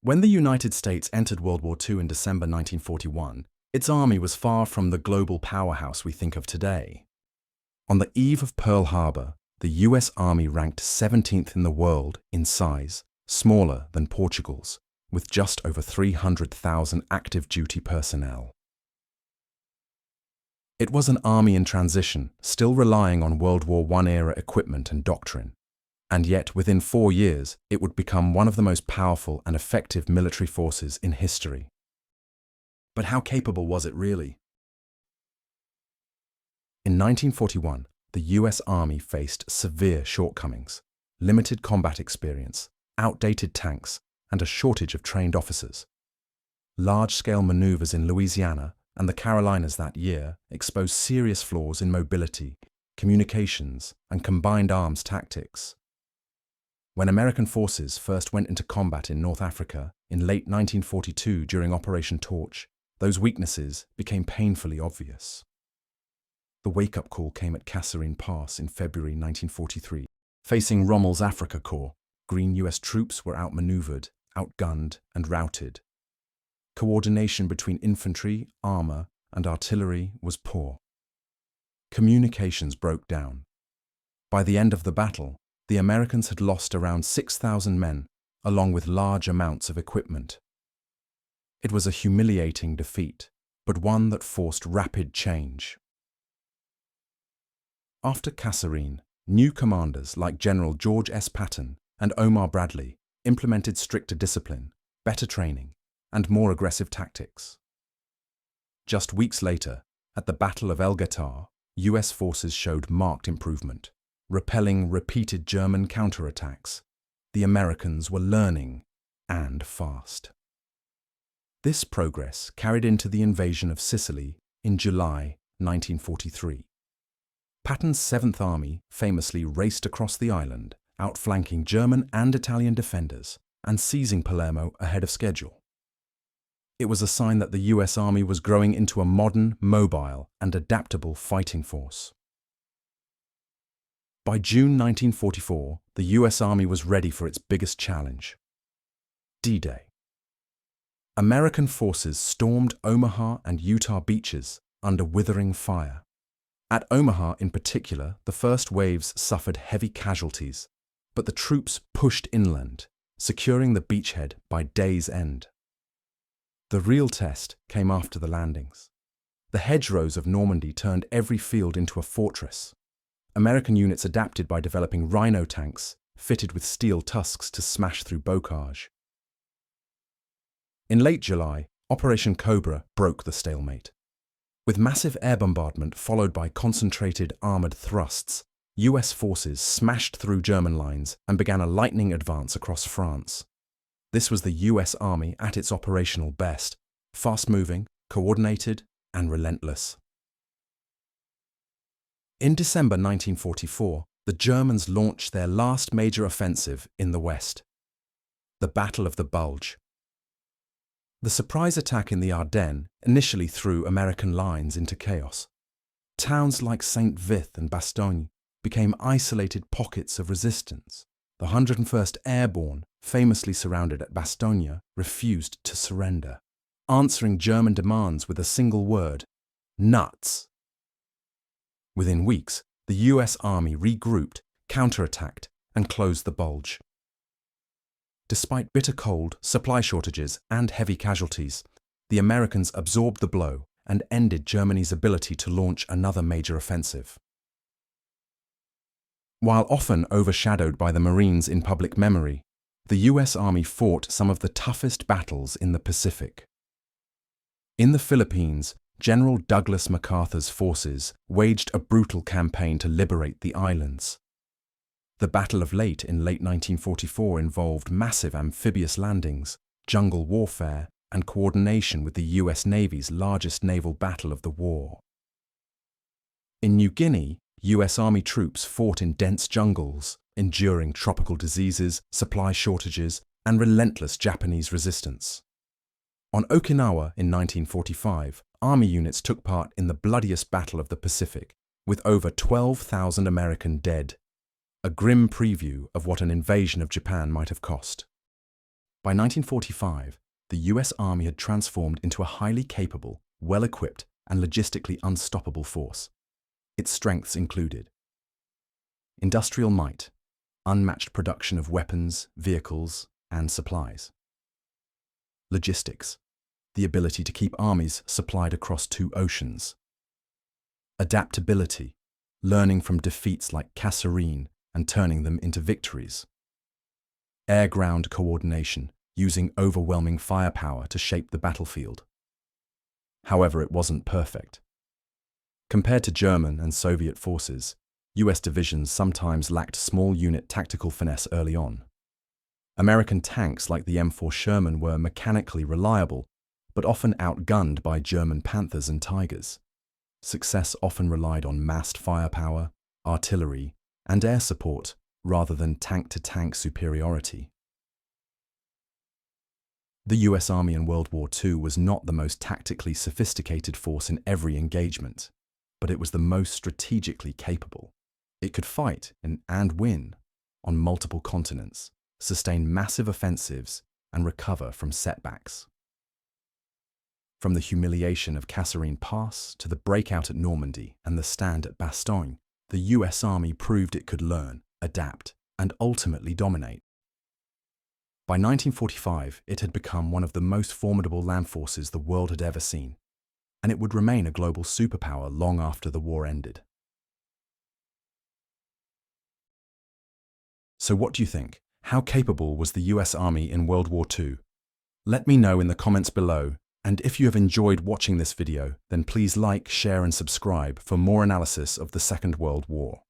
When the United States entered World War II in December 1941, its army was far from the global powerhouse we think of today. On the eve of Pearl Harbor, the US Army ranked 17th in the world in size, smaller than Portugal's, with just over 300,000 active duty personnel. It was an army in transition, still relying on World War I-era equipment and doctrine. And yet, within 4 years, it would become one of the most powerful and effective military forces in history. But how capable was it really? In 1941, the US Army faced severe shortcomings: limited combat experience, outdated tanks, and a shortage of trained officers. Large-scale maneuvers in Louisiana and the Carolinas that year exposed serious flaws in mobility, communications, and combined arms tactics. When American forces first went into combat in North Africa in late 1942 during Operation Torch, those weaknesses became painfully obvious. The wake-up call came at Kasserine Pass in February 1943. Facing Rommel's Afrika Korps, Green US troops were outmaneuvered, outgunned, and routed. Coordination between infantry, armor, and artillery was poor. Communications broke down. By the end of the battle, the Americans had lost around 6,000 men, along with large amounts of equipment. It was a humiliating defeat, but one that forced rapid change. After Kasserine, new commanders like General George S. Patton and Omar Bradley implemented stricter discipline, better training, and more aggressive tactics. Just weeks later, at the Battle of El Guetar, US forces showed marked improvement, repelling repeated German counterattacks. The Americans were learning, and fast. This progress carried into the invasion of Sicily in July 1943. Patton's 7th Army famously raced across the island, outflanking German and Italian defenders and seizing Palermo ahead of schedule. It was a sign that the US Army was growing into a modern, mobile, and adaptable fighting force. By June 1944, the US Army was ready for its biggest challenge: D-Day. American forces stormed Omaha and Utah beaches under withering fire. At Omaha in particular, the first waves suffered heavy casualties, but the troops pushed inland, securing the beachhead by day's end. The real test came after the landings. The hedgerows of Normandy turned every field into a fortress. American units adapted by developing Rhino tanks fitted with steel tusks to smash through bocage. In late July, Operation Cobra broke the stalemate. With massive air bombardment followed by concentrated armored thrusts, US forces smashed through German lines and began a lightning advance across France. This was the US Army at its operational best: fast-moving, coordinated, and relentless. In December 1944, the Germans launched their last major offensive in the West: the Battle of the Bulge. The surprise attack in the Ardennes initially threw American lines into chaos. Towns like St. Vith and Bastogne became isolated pockets of resistance. The 101st Airborne, famously surrounded at Bastogne, refused to surrender, answering German demands with a single word: nuts. Within weeks, the US Army regrouped, counterattacked, and closed the Bulge. Despite bitter cold, supply shortages, and heavy casualties, the Americans absorbed the blow and ended Germany's ability to launch another major offensive. While often overshadowed by the Marines in public memory, the US Army fought some of the toughest battles in the Pacific. In the Philippines, General Douglas MacArthur's forces waged a brutal campaign to liberate the islands. The Battle of Leyte in late 1944 involved massive amphibious landings, jungle warfare, and coordination with the US Navy's largest naval battle of the war. In New Guinea, US Army troops fought in dense jungles, enduring tropical diseases, supply shortages, and relentless Japanese resistance. On Okinawa in 1945, Army units took part in the bloodiest battle of the Pacific, with over 12,000 American dead. A grim preview of what an invasion of Japan might have cost. By 1945, the US Army had transformed into a highly capable, well-equipped, and logistically unstoppable force. Its strengths included industrial might, unmatched production of weapons, vehicles, and supplies. Logistics, the ability to keep armies supplied across 2 oceans. Adaptability, learning from defeats like Kasserine and turning them into victories. Air-ground coordination, using overwhelming firepower to shape the battlefield. However, it wasn't perfect. Compared to German and Soviet forces, US divisions sometimes lacked small unit tactical finesse early on. American tanks like the M4 Sherman were mechanically reliable, but often outgunned by German Panthers and Tigers. Success often relied on massed firepower, artillery, and air support rather than tank-to-tank superiority. The US Army in World War II was not the most tactically sophisticated force in every engagement, but it was the most strategically capable. It could fight and win on multiple continents, sustain massive offensives, and recover from setbacks. From the humiliation of Kasserine Pass to the breakout at Normandy and the stand at Bastogne, the US Army proved it could learn, adapt, and ultimately dominate. By 1945, it had become one of the most formidable land forces the world had ever seen, and it would remain a global superpower long after the war ended. So what do you think? How capable was the US Army in World War II? Let me know in the comments below, and if you have enjoyed watching this video, then please like, share and subscribe for more analysis of the Second World War.